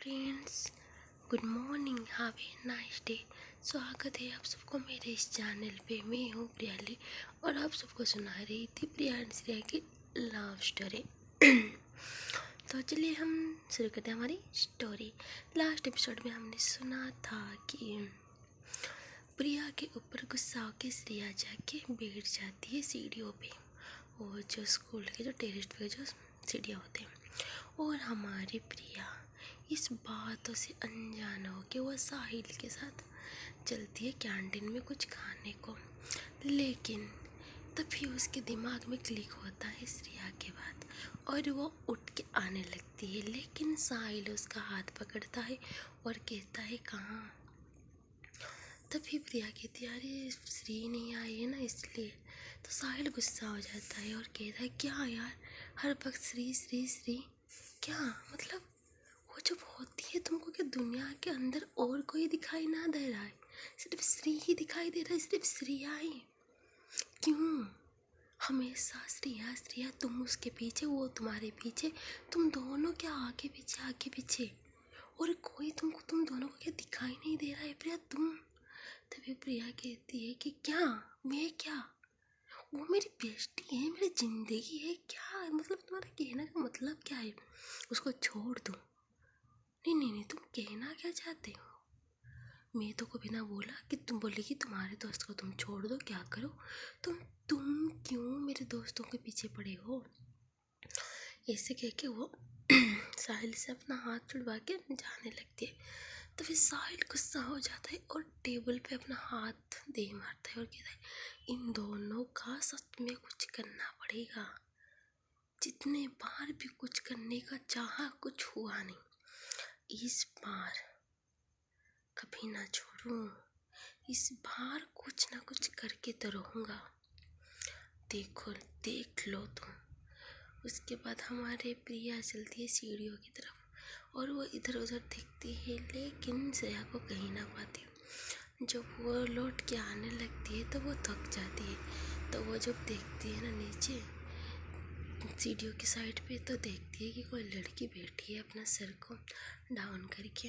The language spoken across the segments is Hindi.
Friends, good morning, have a nice day. स्वागत है आप सबको मेरे इस चैनल पे। मैं हूँ प्रियाली और आप सबको सुना रही थी प्रिया एंड श्रेया की लव स्टोरी। तो चलिए हम शुरू करते हैं हमारी स्टोरी। लास्ट एपिसोड में हमने सुना था कि प्रिया के ऊपर गुस्सा होकर श्रेया जाके बैठ जाती है सीढ़ियों पे, और जो स्कूल के जो टेरेस पे जो सीढ़ियाँ होते हैं, और हमारी प्रिया इस बातों से अनजान हो के वो साहिल के साथ चलती है कैंटीन में कुछ खाने को। लेकिन तभी उसके दिमाग में क्लिक होता है श्रेया के बात, और वो उठ के आने लगती है। लेकिन साहिल उसका हाथ पकड़ता है और कहता है कहाँ। तभी प्रिया कहती है अरे श्री नहीं आई है ना इसलिए। तो साहिल गुस्सा हो जाता है और कहता है क्या यार, हर वक्त श्री श्री श्री क्या मतलब, वो जब होती है तुमको क्या दुनिया के अंदर और कोई दिखाई ना दे रहा है, सिर्फ श्री ही दिखाई दे रहा है, सिर्फ श्रेया ही क्यों? हमेशा श्रेया श्रेया, तुम उसके पीछे वो तुम्हारे पीछे, तुम दोनों क्या आगे पीछे, और कोई तुमको तुम दोनों को क्या दिखाई नहीं दे रहा है प्रिया तुम। तभी प्रिया कहती है कि क्या मैं क्या, वो मेरी बेस्टी है, मेरी जिंदगी है, क्या मतलब तुम्हारा कहने का मतलब क्या है, उसको छोड़ दो। नहीं, तुम कहना क्या चाहते हो? मैं तो कभी ना बोला कि तुम बोले कि तुम्हारे दोस्त को तुम छोड़ दो, क्या करो तुम क्यों मेरे दोस्तों के पीछे पड़े हो? ऐसे कह के वो साहिल से अपना हाथ छुड़वा के जाने लगती है। तो फिर साहिल गुस्सा हो जाता है और टेबल पे अपना हाथ दे मारता है और कहता है इन दोनों का सच में कुछ करना पड़ेगा। जितने बार भी कुछ करने का चाहा कुछ हुआ नहीं, इस बार कभी ना छोड़ूं, इस बार कुछ ना कुछ करके तो रहूँगा, देखो देख लो तुम। उसके बाद हमारे प्रिया चलती है सीढ़ियों की तरफ और वो इधर उधर देखती है, लेकिन श्रेया को कहीं ना पाती। जब वो लौट के आने लगती है तो वो थक जाती है। तो वो जब देखती है ना नीचे सीढ़ियों की साइड पे, तो देखती है कि कोई लड़की बैठी है अपना सर को डाउन करके।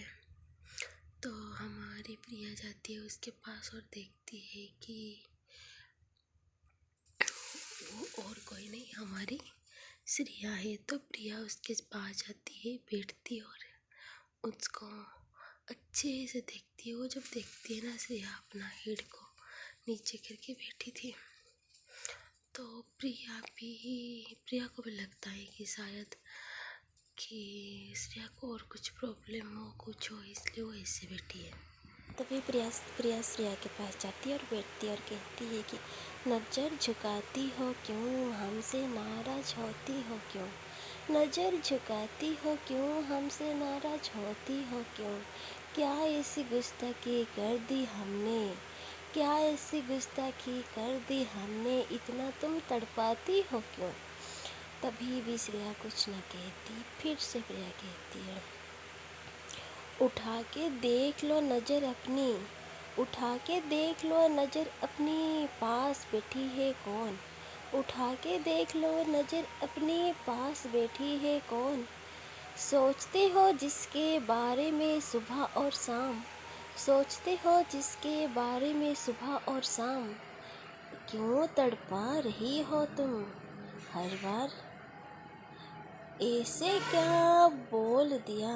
तो हमारी प्रिया जाती है उसके पास और देखती है कि वो और कोई नहीं हमारी श्रेया है। तो प्रिया उसके पास जाती है, बैठती है और उसको अच्छे से देखती है। वो जब देखती है ना श्रेया अपना हेड को नीचे करके बैठी थी, तो प्रिया को भी लगता है कि शायद कि श्रेया को और कुछ प्रॉब्लम हो, कुछ हो, इसलिए वो ऐसे बैठी है। तभी प्रिया श्रेया के पास जाती है और बैठती है और कहती है कि नज़र झुकाती हो क्यों, हमसे नाराज होती हो क्यों, नज़र झुकाती हो क्यों, हमसे नाराज होती हो क्यों, क्या ऐसी गुस्ताखी कर दी हमने, क्या ऐसी गुस्ताखी कर दी हमने, इतना तुम तड़पाती हो क्यों। तभी भी श्रेया कुछ न कहती। फिर से प्रिया कहती है उठा के देख लो नज़र अपनी, उठा के देख लो नज़र अपनी, पास बैठी है कौन, उठा के देख लो नज़र अपनी, पास बैठी है कौन, सोचते हो जिसके बारे में सुबह और शाम, सोचते हो जिसके बारे में सुबह और शाम, क्यों तड़पा रही हो तुम हर बार, ऐसे क्या बोल दिया,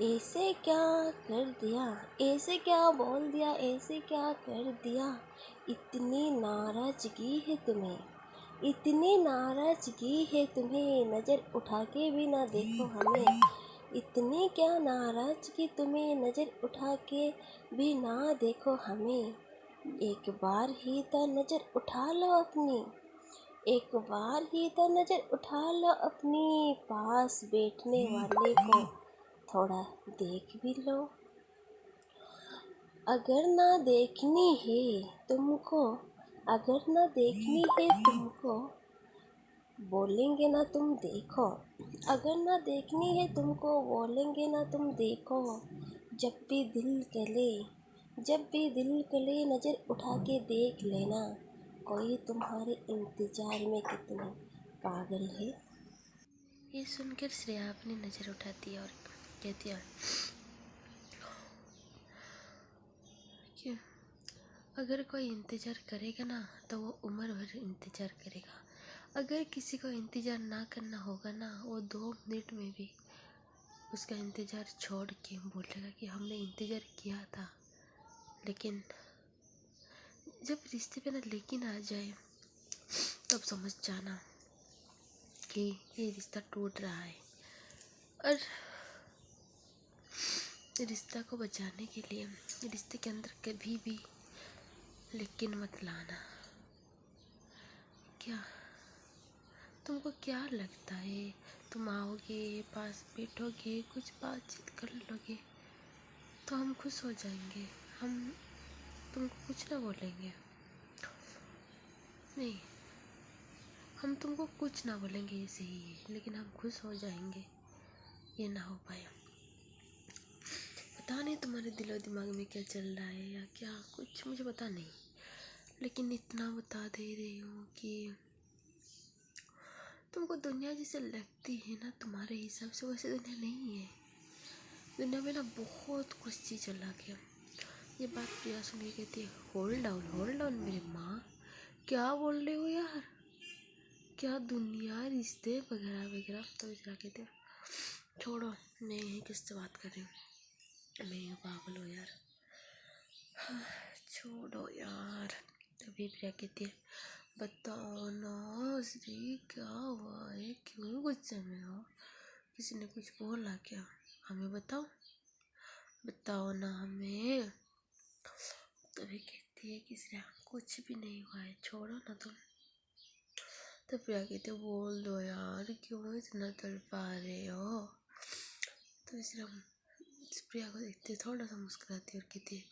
ऐसे क्या कर दिया, ऐसे क्या बोल दिया, ऐसे क्या कर दिया, इतनी नाराज़गी है तुम्हें, इतनी नाराज़गी है तुम्हें, नज़र उठा के भी ना देखो हमें, इतनी क्या नाराज़गी तुम्हें, नज़र उठा के भी ना देखो हमें, एक बार ही तो नज़र उठा लो अपनी, एक बार ही तो नज़र उठा लो अपनी, पास बैठने वाले को थोड़ा देख भी लो, अगर ना देखनी है तुमको, अगर ना देखनी है तुमको, बोलेंगे ना तुम देखो, अगर ना देखनी है तुमको, बोलेंगे ना तुम देखो, जब भी दिल करे, जब भी दिल करे, नज़र उठा के देख लेना, कोई तुम्हारे इंतज़ार में कितने पागल है। ये सुनकर श्रेया अपनी नज़र उठाती है और कहती है कि अगर कोई इंतज़ार करेगा ना तो वो उम्र भर इंतज़ार करेगा। अगर किसी को इंतज़ार ना करना होगा ना, वो 2 मिनट में भी उसका इंतज़ार छोड़ के बोलेगा कि हमने इंतज़ार किया था। लेकिन जब रिश्ते पे ना लेकिन आ जाए तब समझ जाना कि ये रिश्ता टूट रहा है। और रिश्ता को बचाने के लिए रिश्ते के अंदर कभी भी लेकिन मत लाना। क्या तुमको क्या लगता है, तुम आओगे, पास बैठोगे, कुछ बातचीत कर लोगे तो हम खुश हो जाएंगे, हम तुमको कुछ ना बोलेंगे? नहीं, हम तुमको कुछ ना बोलेंगे ऐसे ही, लेकिन हम खुश हो जाएंगे? ये ना हो पाए। पता नहीं तुम्हारे दिलो दिमाग में क्या चल रहा है या क्या कुछ, मुझे पता नहीं, लेकिन इतना बता दे रही हूँ कि तुमको दुनिया जैसे लगती है ना, तुम्हारे हिसाब से वैसे दुनिया नहीं है। दुनिया में ना बहुत कुछ चीज़ अलग है। ये बात प्रिया सुन के कहती है, होल्ड डाउन मेरी माँ, क्या बोल रहे हो यार, क्या दुनिया, रिश्ते वगैरह वगैरह? तो इस कहते हैं छोड़ो, मैं यहीं किससे बात कर रही हूँ, मैं पागल हूँ यार, हाँ, छोड़ो यार। तभी प्रिया कहती है, बताओ ना श्री, क्या हुआ है, क्यों गुस्से में हो, किसी ने कुछ बोला क्या, हमें बताओ, बताओ ना हमें। तभी कहती है कि श्रेया कुछ भी नहीं हुआ है, छोड़ो ना तुम। तो प्रिया कहती है, बोल दो यार, क्यों इतना तड़पा रहे हो? तो श्रेया प्रिया को देखते थोड़ा सा मुस्कुराती और कहती है,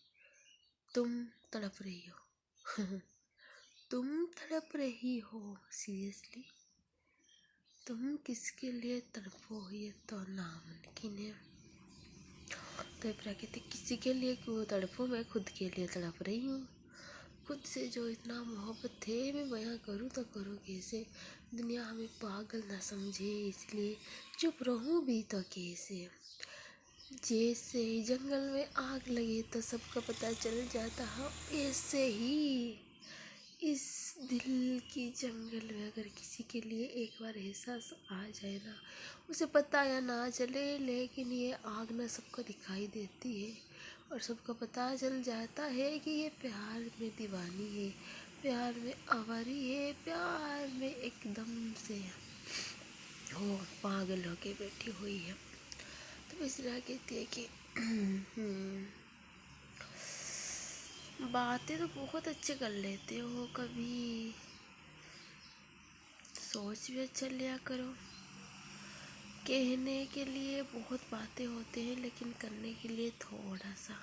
तुम तड़प रही हो तुम तड़प रही हो सीरियसली? तुम किसके लिए तड़पो, ये तो नामुमकिन है। तो प्रिया कहती, किसी के लिए क्यों तड़पो, मैं खुद के लिए तड़प रही हूँ। खुद से जो इतना मोहब्बत है, मैं बयां करूँ तो करूँ कैसे? दुनिया हमें पागल ना समझे, इसलिए चुप रहूँ भी तो कैसे? जैसे जंगल में आग लगे तो सबका पता चल जाता है, ऐसे ही इस दिल की जंगल में अगर किसी के लिए एक बार एहसास आ जाए ना, उसे पता या ना चले, लेकिन ये आग ना सबको दिखाई देती है और सबको पता चल जाता है कि ये प्यार में दीवानी है, प्यार में आवारी है, प्यार में एकदम से वो पागल होके बैठी हुई है। तो मिश्रा कहती है कि बातें तो बहुत अच्छे कर लेते हो, कभी सोच भी अच्छा लिया करो। कहने के लिए बहुत बातें होते हैं, लेकिन करने के लिए थोड़ा सा,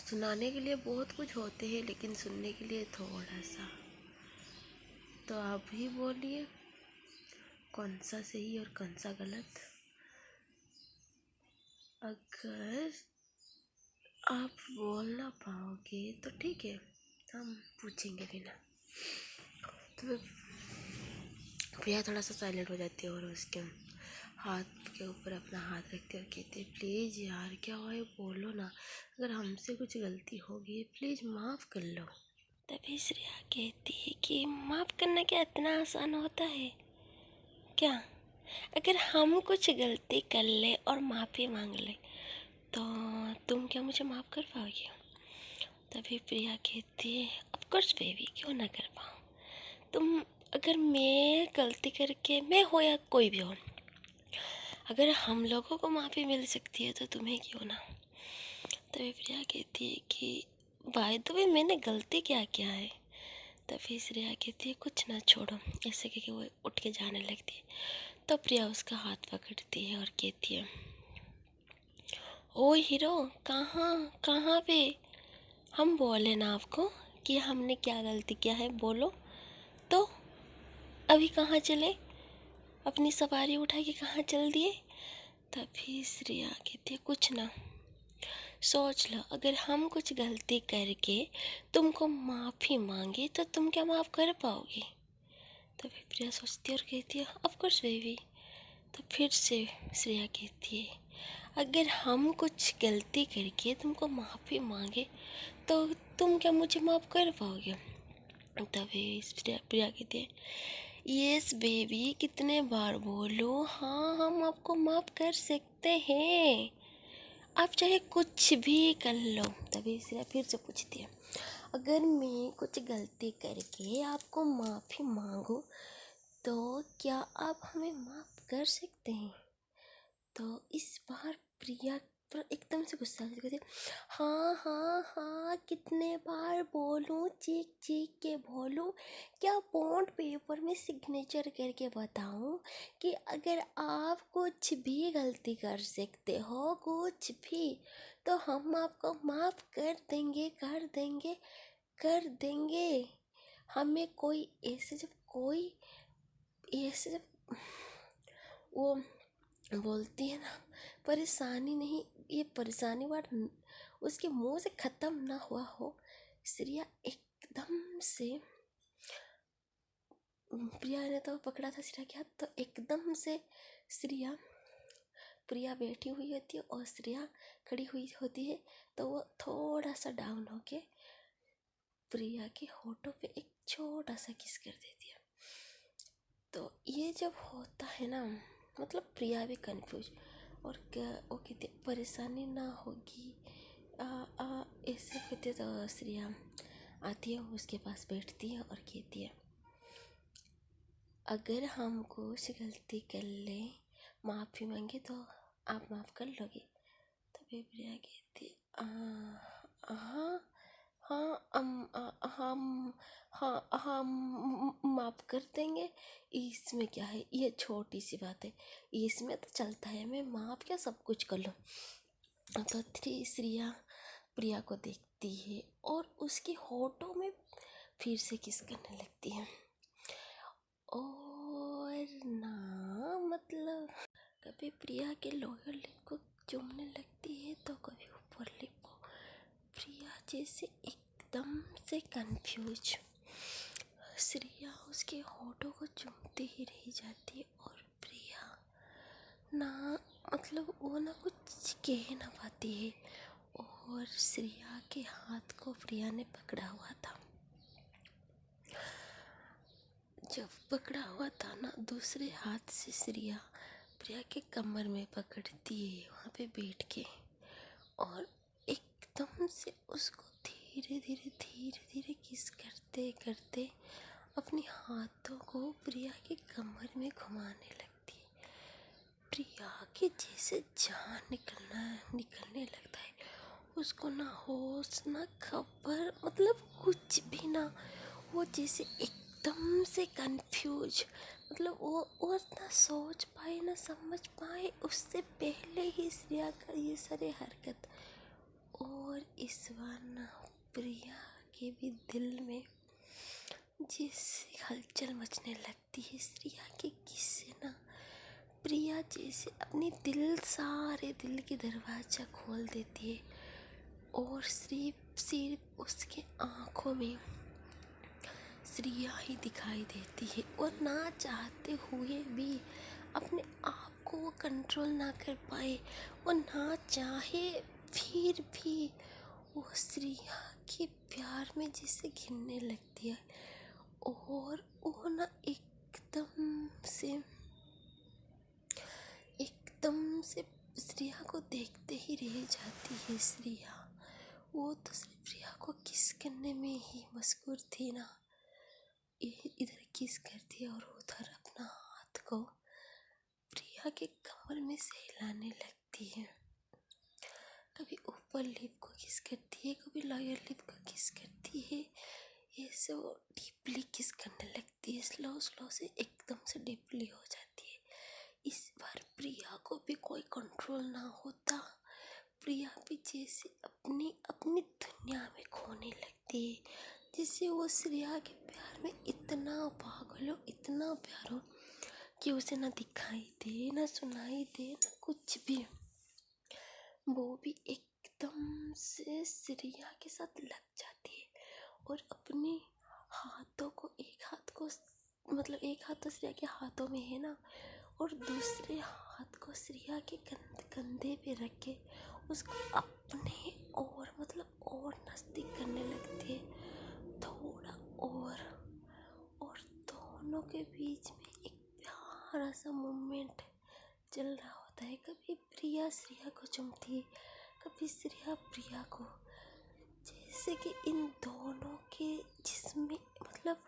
सुनाने के लिए बहुत कुछ होते हैं, लेकिन सुनने के लिए थोड़ा सा। तो आप ही बोलिए कौन सा सही और कौन सा गलत? अगर आप बोल ना पाओगे तो ठीक है, हम पूछेंगे भी ना। तो प्रिया थोड़ा सा साइलेंट हो जाती है और उसके हाथ के ऊपर अपना हाथ रखती है और कहती है, प्लीज़ यार क्या हुआ है, बोलो ना, अगर हमसे कुछ गलती होगी प्लीज़ माफ़ कर लो। तभी श्रेया कहती है कि माफ़ करना क्या इतना आसान होता है क्या? अगर हम कुछ गलती कर ले और माफ़ी मांग ले तो तुम क्या मुझे माफ़ कर पाओगे? तभी प्रिया कहती है, ऑफ कोर्स बेबी, क्यों ना कर पाऊँ। तुम, अगर मैं गलती करके, मैं हो या कोई भी हो, अगर हम लोगों को माफ़ी मिल सकती है तो तुम्हें क्यों ना। तभी प्रिया कहती है कि बाय द वे मैंने गलती क्या किया है? तभी श्रेया कहती है, कुछ ना, छोड़ो, ऐसे करके वो उठ के जाने लगती है। तो प्रिया उसका हाथ पकड़ती है और कहती है, ओ हीरो, कहाँ कहाँ पे? हम बोले ना आपको कि हमने क्या गलती किया है, बोलो तो। अभी कहाँ चले, अपनी सवारी उठा के कहाँ चल दिए? तभी श्रेया कहती है, कुछ ना, सोच लो, अगर हम कुछ गलती करके तुमको माफ़ी मांगे तो तुम क्या माफ़ कर पाओगी? तभी प्रिया सोचती है और कहती है, ऑफ कोर्स बेबी, तो फिर से श्रेया कहती है, अगर हम कुछ गलती करके तुमको माफ़ी मांगे तो तुम क्या मुझे माफ़ कर पाओगे? तभी प्रिया कहती है, यस बेबी, कितने बार बोलो, हाँ हम आपको माफ़ कर सकते हैं, आप चाहे कुछ भी कर लो। तभी श्रेया फिर से पूछती है, अगर मैं कुछ गलती करके आपको माफ़ी मांगूं तो क्या आप हमें माफ़ कर सकते हैं? तो इस बार प्रिया पर एकदम से गुस्सा आ गया। हाँ हाँ हाँ, कितने बार बोलूँ, चीख चीख के बोलूँ, क्या बॉन्ड पेपर में सिग्नेचर करके बताऊँ कि अगर आप कुछ भी गलती कर सकते हो, कुछ भी, तो हम आपको माफ़ कर देंगे, कर देंगे, कर देंगे। हमें कोई ऐसे जब वो बोलती है ना, परेशानी नहीं, ये परेशानी वर्ड उसके मुंह से ख़त्म ना हुआ हो, श्रेया एकदम से, प्रिया ने तो पकड़ा था श्रेया के हाथ, तो एकदम से प्रिया बैठी हुई होती है और श्रेया खड़ी हुई होती है, तो वो थोड़ा सा डाउन होके प्रिया के होठों पे एक छोटा सा किस कर देती है। तो ये जब होता है ना, मतलब प्रिया भी कंफ्यूज, और क्या वो कहती परेशानी ना होगी, ऐसे कहते, तो श्रेया आती है, उसके पास बैठती है और कहती है, अगर हम कुछ गलती कर ले, माफ़ी मांगे तो आप माफ़ कर लोगे? तभी प्रिया कहती हाँ हाँ, हम माफ़ कर देंगे, इसमें क्या है, ये छोटी सी बात है, इसमें तो चलता है, मैं माफ़ क्या सब कुछ कर लूँ। तो श्रेया प्रिया को देखती है और उसके होठों में फिर से किस करने लगती है, और ना मतलब कभी प्रिया के लोअर लिप को चूमने लगती है तो कभी ऊपर लिप को। प्रिया जैसे एकदम से कंफ्यूज, श्रेया उसके होठों को चूमती ही रह जाती है, और प्रिया ना मतलब वो ना कुछ कह ना पाती है, और श्रेया के हाथ को प्रिया ने पकड़ा हुआ था। जब पकड़ा हुआ था ना, दूसरे हाथ से श्रेया प्रिया के कमर में पकड़ती है वहाँ पे बैठ के, और एकदम से उसको धीरे धीरे किस करते करते अपने हाथों को प्रिया के कमर में घुमाने लगती है। प्रिया के जैसे जान निकलने लगता है, उसको ना होश ना खबर, मतलब कुछ भी ना, वो जैसे एकदम से कंफ्यूज, मतलब वो ना सोच पाए ना समझ पाए, उससे पहले ही श्रेया का ये सारे हरकत। और इस बार ना प्रिया के भी दिल में जैसे हलचल मचने लगती है श्रेया के किस्से ना, प्रिया जैसे अपनी सारे दिल के दरवाज़ा खोल देती है, और सिर्फ उसके आँखों में श्रेया ही दिखाई देती है, और ना चाहते हुए भी अपने आप को वो कंट्रोल ना कर पाए, और ना चाहे फिर भी वो श्रेया के प्यार में जैसे घिरने लगती है, और वो ना एकदम से श्रेया को देखते ही रह जाती है। श्रेया वो तो सिर्फ प्रिया को किस करने में ही मशगूल थी ना, इधर किस करती है और उधर अपना हाथ को प्रिया के कमर में से हिलाने लगती है, कभी ऊपर लिप को किस करती है, कभी लोअर लिप को किस करती है, ऐसे वो डीपली किस करने लगती है, स्लो से एकदम से डीपली हो जाती है। इस बार प्रिया को भी कोई कंट्रोल ना होता, प्रिया भी जैसे अपनी दुनिया में खोने लगती है, जिससे वो श्रेया के प्यार में इतना पागल हो, इतना प्यार हो कि उसे ना दिखाई दे, ना सुनाई दे, ना कुछ भी, वो भी एकदम से श्रेया के साथ लग जाती है, और अपने हाथों को एक हाथ तो श्रेया के हाथों में है ना, और दूसरे हाथ को श्रेया के कंधे पे रख के उसको अपने और मतलब और नज़दीक करने लगती है, थोड़ा और दोनों के बीच में एक प्यारा सा मोमेंट चल रहा होता है। कभी प्रिया श्रेया को चूमती है, कभी श्रेया प्रिया को, जैसे कि इन दोनों के जिसमें मतलब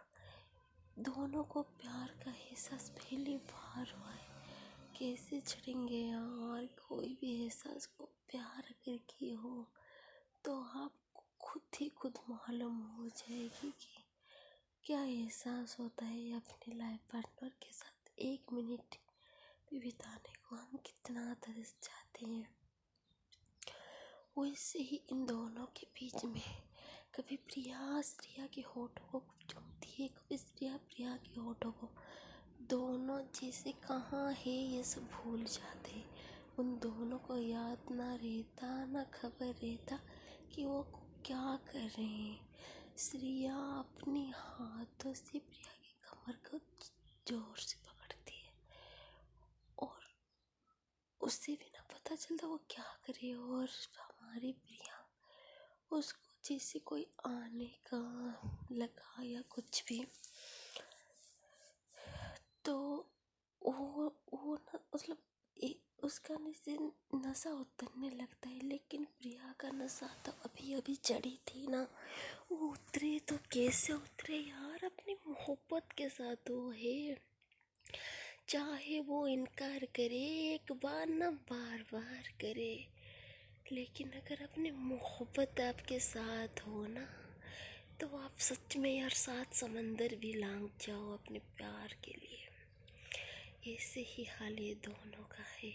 दोनों को प्यार का एहसास पहली बार हुआ है। कैसे छड़ेंगे यार, कोई भी एहसास को प्यार अगर किए हो तो आपको खुद मालूम हो जाएगी कि क्या एहसास होता है अपने लाइफ पार्टनर के साथ 1 मिनट भी बिताने को हम कितना तरस जाते हैं। वैसे ही इन दोनों के बीच में कभी प्रिया श्रेया के होठों को चूमती है, कभी श्रेया प्रिया के होठों को। दोनों जैसे कहाँ है ये सब भूल जाते। उन दोनों को याद ना रहता, ना खबर रहता कि वो क्या कर रहे हैं। श्रेया अपने हाथों से प्रिया की कमर को जोर से पकड़ती है और उससे भी ना पता चलता वो क्या करे, और हमारी प्रिया उसको जैसे कोई आने का लगा या कुछ भी, तो वो ना मतलब उसका नशा उतरने लगता है। लेकिन प्रिया का नशा तो अभी अभी चढ़ी थी ना, वो उतरे तो कैसे उतरे यार, अपनी मोहब्बत के साथ वो है। चाहे वो इनकार करे एक बार ना बार बार करे, लेकिन अगर अपनी मोहब्बत आपके साथ हो ना तो आप सच में यार 7 समंदर भी लांघ जाओ अपने प्यार के लिए। ऐसे ही हाल ये दोनों का है।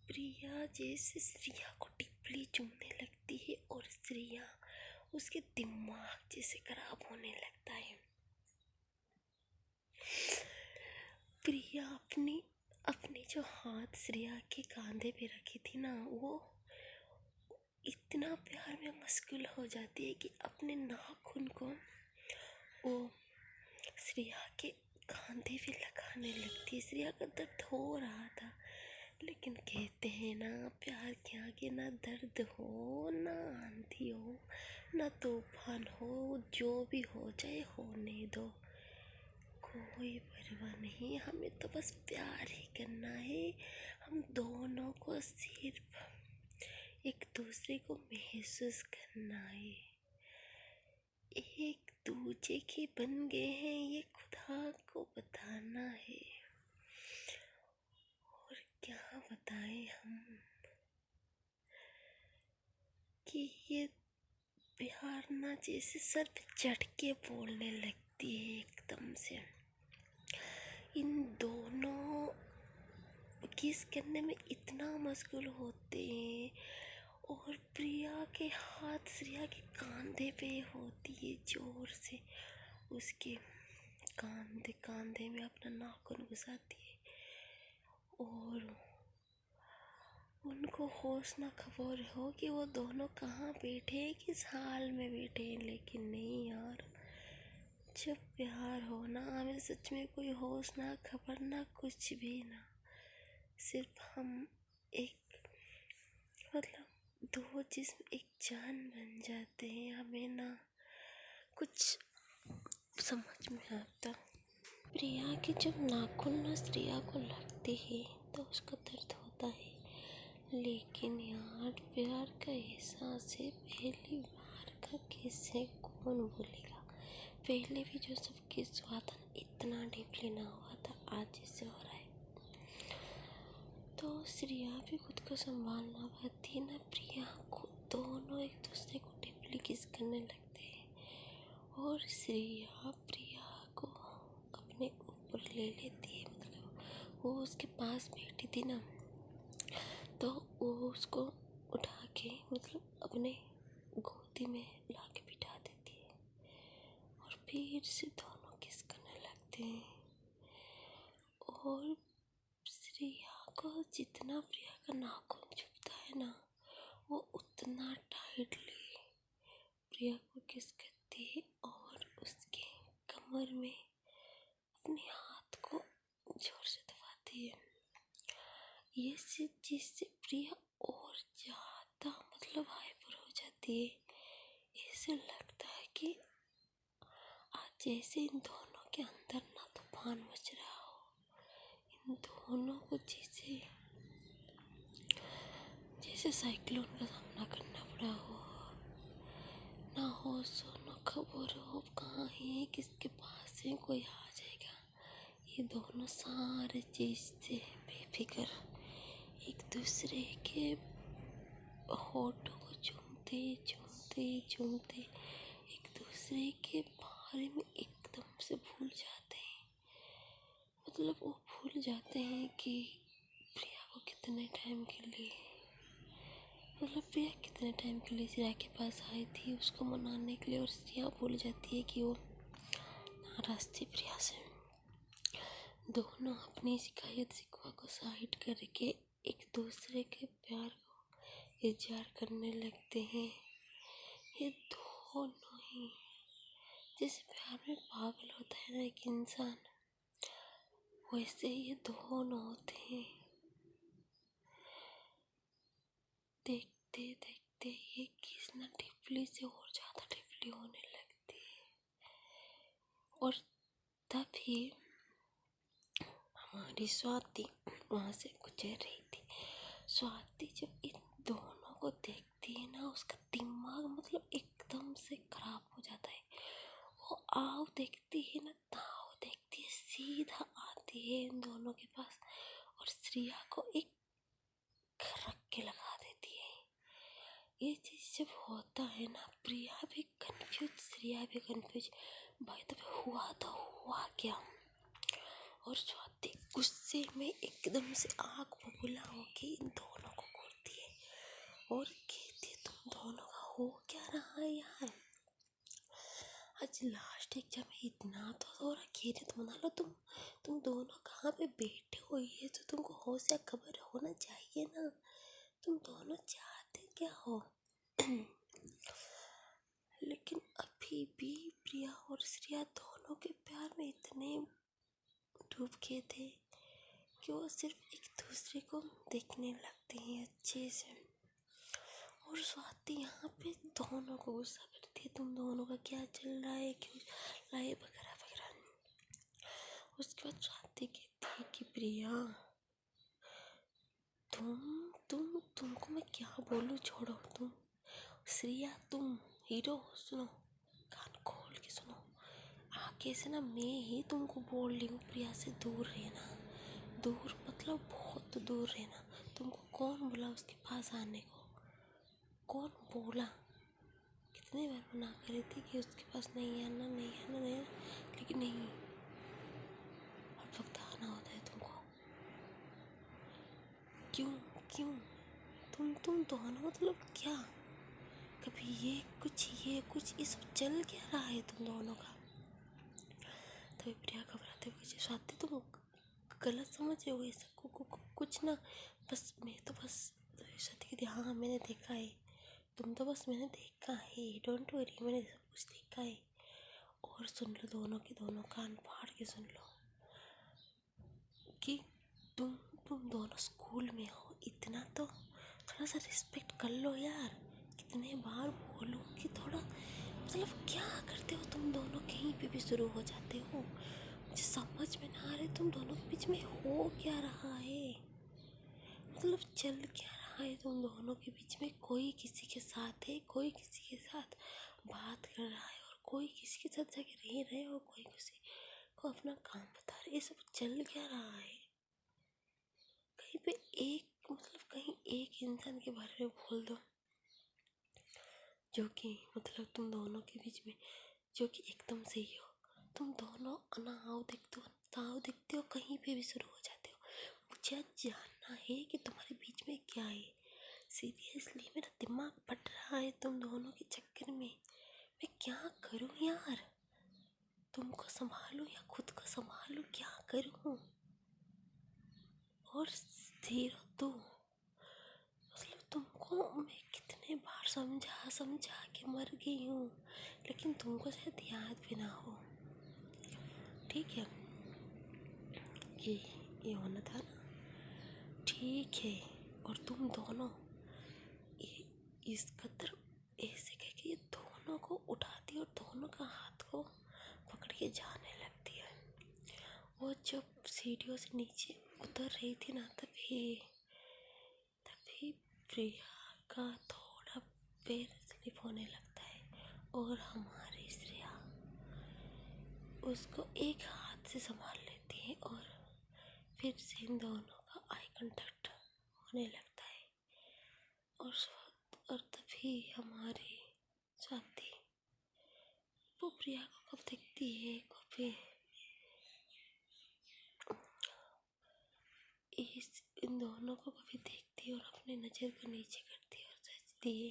प्रिया जैसे श्रेया को टिपली चूमने लगती है और श्रेया उसके दिमाग जैसे खराब होने लगता है। प्रिया अपनी जो हाथ श्रेया के कंधे पे रखी थी ना, वो इतना प्यार में मशगूल हो जाती है कि अपने नाखून को वो श्रेया के कंधे पे लगाने लगती है। श्रेया का दर्द हो रहा था, लेकिन कहते हैं ना प्यार के आगे ना दर्द हो, ना आंधी हो, ना तूफान हो, जो भी हो जाए होने दो, कोई परवाह नहीं। हमें तो बस प्यार ही करना है। हम दोनों को सिर्फ एक दूसरे को महसूस करना है, एक दूजे के बन गए हैं ये खुदा को बताना है। और क्या बताएं हम कि ये प्यार ना जैसे सर पे चढ़ के बोलने लगती है एकदम से। इन दोनों किस करने में इतना मशगूल होते हैं और प्रिया के हाथ श्रेया के कंधे पे होती है, जोर से उसके कंधे में अपना नाखून घुसाती है और उनको होश ना खबर हो कि वो दोनों कहाँ बैठे, किस हाल में बैठे हैं। लेकिन नहीं यार, जब प्यार हो ना हमें सच में कोई होश ना खबर ना कुछ भी ना, सिर्फ हम एक मतलब दो जिस्म एक जान बन जाते हैं। हमें ना कुछ समझ में आता। प्रिया के जब नाखून ना श्रेया को लगते हैं तो उसका दर्द होता है, लेकिन यार प्यार का एहसास है पहली बार का, कैसे कौन बोलेगा। पहले भी जो सब किस हुआ था इतना डीपली ना हुआ था, आज जैसे हो रहा है। तो श्रेया भी खुद को संभालना पाती ना प्रिया को, दोनों एक दूसरे को डीपली किस करने लगते हैं और श्रेया प्रिया को अपने ऊपर ले लेती है। मतलब वो उसके पास बैठी थी ना, तो वो उसको उठा के मतलब अपने गोदी में ला के बिठा देती है और फिर से दोनों किस करने लगते हैं। और श्रेया को जितना प्रिया का नाखून चुभता है ना, वो उतना टाइटली प्रिया को किस करती है और उसके कमर में अपने हाथ को जोर से दबाती है। चीज़ से प्रिया और ज़्यादा मतलब हाइपर हो जाती है। ऐसे लगता है कि आज जैसे इन दोनों के अंदर ना तूफान मच रहा हो, इन दोनों को जैसे जैसे साइक्लोन का सामना करना पड़ा हो, ना हो सो ना खबर हो कहाँ है, किसके पास है, कोई आ जाएगा। ये दोनों सारे चीज़ से बेफिक्र एक दूसरे के होठों को चूमते चूमते चूमते एक दूसरे के बारे में एकदम से भूल जाते हैं। मतलब वो भूल जाते हैं कि प्रिया को कितने टाइम के लिए श्रेया के पास आई थी उसको मनाने के लिए, और श्रेया भूल जाती है कि वो नाराज थी प्रिया से। दोनों अपनी शिकायत शिकवा को साइड करके एक दूसरे के प्यार को इजहार करने लगते हैं। ये दोनों ही जैसे प्यार में पागल होता है ना एक इंसान, वैसे ये दोनों होते हैं। देखते देखते ये किसना टिफली से और ज़्यादा टिफली होने लगती है। और तभी हमारी स्वाति वहाँ से गुजर रही थी। स्वाति जब इन दोनों को देखती है ना, उसका दिमाग मतलब एकदम से खराब हो जाता है। वो आओ देखती है ना, ताओ देखती है, सीधा आती है इन दोनों के पास और श्रेया को एक रख के लगा देती है। ये चीज़ जब होता है ना, प्रिया भी कंफ्यूज, श्रेया भी कंफ्यूज, भाई तो हुआ क्या। और स्वाति गुस्से में एकदम से आग बबूला होके इन दोनों को घूरती है और कहती, तुम दोनों का हो क्या रहा है यार, आज लास्ट एग्जाम में इतना तो थोड़ा खैरियत मना लो। तुम दोनों कहाँ पे बैठे हो, ये तो तुमको होश या खबर होना चाहिए ना, तुम दोनों चाहते क्या हो। लेकिन अभी भी प्रिया और श्रेया दोनों के प्यार में इतने डूब गए थे कि वो सिर्फ एक दूसरे को देखने लगते हैं अच्छे से। और स्वाति यहाँ पे दोनों को गुस्सा करती है, तुम दोनों का क्या चल रहा है, क्यों लाए वगैरह वगैरह। उसके बाद स्वाति कहती है कि प्रिया तुमको मैं क्या बोलूँ, छोड़ो। तुम श्रेया तुम हीरो, सुनो कान खोल के सुनो, आगे से ना मैं ही तुमको बोल रही हूँ प्रिया से दूर रहना, दूर मतलब बहुत दूर रहना। तुमको कौन बोला उसके पास आने को, कौन बोला, कितने बार मना कर रही थी कि उसके पास नहीं आना, लेकिन नहीं, हर वक्त आना होता है तुमको। क्यों तुम दोनों मतलब क्या, कभी ये कुछ ये सब चल क्या रहा है तुम दोनों का। तभी प्रिया घबराते हुए, स्वाति तुम गलत समझ रहे हो ऐसा कुछ ना, बस मैं तो बस। स्वाति कहती हाँ मैंने देखा है, तुम तो बस मैंने देखा है, डोंट वरी, मैंने सब कुछ देखा है। और सुन लो दोनों के दोनों, कान फाड़ के सुन लो कि तुम दोनों स्कूल में हो, इतना तो थोड़ा सा रिस्पेक्ट कर लो यार। कितने बार बोलूं कि थोड़ा मतलब क्या करते हो तुम दोनों, कहीं पे भी शुरू हो जाते हो। मुझे समझ में ना आ रहे तुम दोनों के बीच में हो क्या रहा है, मतलब चल क्या रहा है तुम दोनों के बीच में। कोई किसी के साथ है, कोई किसी के साथ बात कर रहा है, और कोई किसी के साथ जाके रह रहे हैं, और कोई किसी को अपना काम बता रहे। ये सब चल क्या रहा है। कहीं पे एक मतलब कहीं एक इंसान के बारे में बोल दो जो कि मतलब तुम दोनों के बीच में जो कि एकदम सही हो। तुम दोनों आओ देखते हो कहीं पे भी शुरू हो जाते हो। मुझे आज जानना है कि तुम्हारे बीच में क्या है। सीरियसली मेरा दिमाग फट रहा है तुम दोनों के चक्कर में। मैं क्या करूं यार, तुमको संभालूं या खुद को संभालूं, क्या करूं। और स्थिर हो तो मतलब तुमको मैं कितने बार समझा के मर गई हूँ, लेकिन तुमको शायद याद भी ना हो। ठीक है, ये होना था ना, ठीक है और तुम दोनों इस कदर ऐसे कह के ये दोनों को उठाती और दोनों का हाथ को पकड़ के जाने लगती है। वो जब सीढ़ियों से नीचे उतर रही थी ना, तभी प्रिया का थोड़ा पैर स्लिप होने लगता है और हमारी श्रेया उसको एक हाथ से संभाल लेती है और फिर से इन दोनों का आई कांटेक्ट होने लगता है। और तभी हमारी स्वाति वो प्रिया को कब देखती है, कभी इन दोनों को कभी देखती है और अपने नज़र को नीचे करती है और सोचती है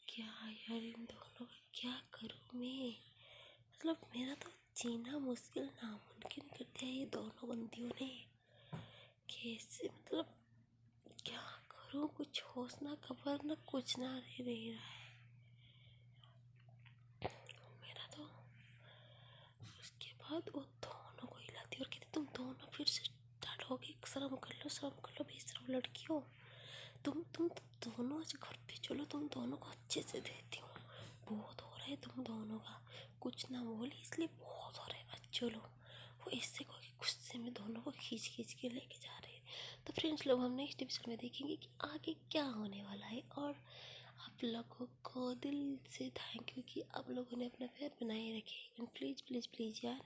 क्या यार इन दोनों का क्या करूँ मैं। मतलब मेरा तो जीना मुश्किल नामुमकिन कर दिया ये दोनों बंदियों ने। कैसे, मतलब क्या करूँ, कुछ होश ना खबर ना कुछ ना रह रहा है मेरा तो। उसके बाद वो दोनों को हिलाती और कहती तुम दोनों फिर से स्टार्ट हो गए, शर्म कर लो बेशरम लड़कियों। तुम दोनों आज घर पे चलो, तुम दोनों को अच्छे से देती हूँ। बहुत हो रहा है तुम दोनों का, कुछ ना बोले इसलिए बहुत हो रहा है, आज चलो। वो इससे को गुस्से में दोनों को खींच के लेके जा रहे हैं। तो फ्रेंड्स लोग हम नेक्स्ट एपिसोड में देखेंगे कि आगे क्या होने वाला है। और आप लोगों को दिल से थैंक यू कि आप लोगों ने अपना प्यार बनाए रखे। एंड प्लीज़ यार,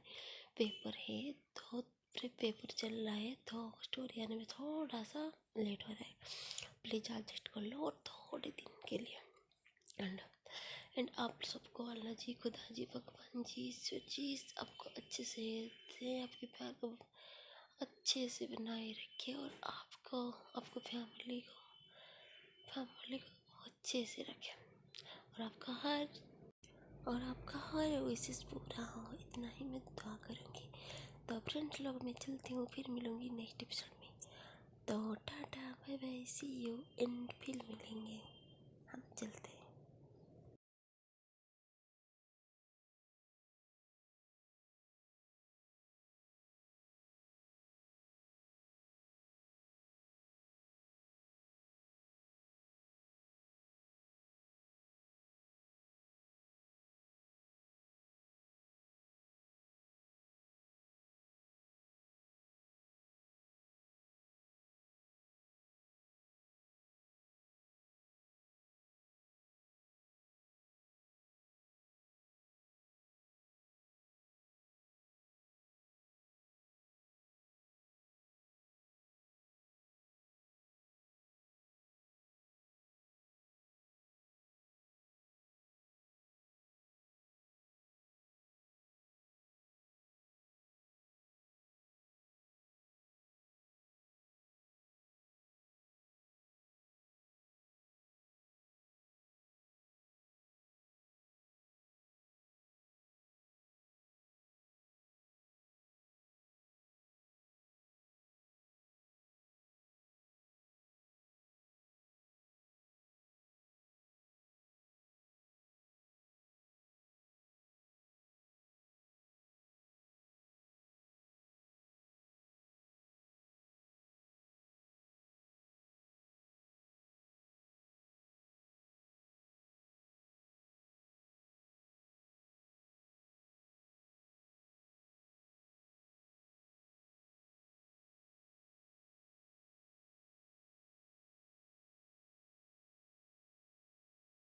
पेपर है तो पेपर चल रहा है तो स्टोरी आने में थोड़ा सा लेट हो रहा है, प्लीज़ एडजस्ट कर लो और थोड़े दिन के लिए। एंड आप सबको अल्लाह जी, खुदा जी, भगवान जी, ईश्वर जी आपको अच्छे से दें, आपके प्यार को अच्छे से बनाए रखे और आपको फैमिली को अच्छे से रखें और आपका हर विशेष पूरा हो, इतना ही मैं दुआ करूँगी। तो फ्रेंड्स लोग मैं चलती हूँ, फिर मिलूँगी नेक्स्ट एपिसोड में। तो tata bye bye, see you and फिर मिलेंगे, हम चलते हैं।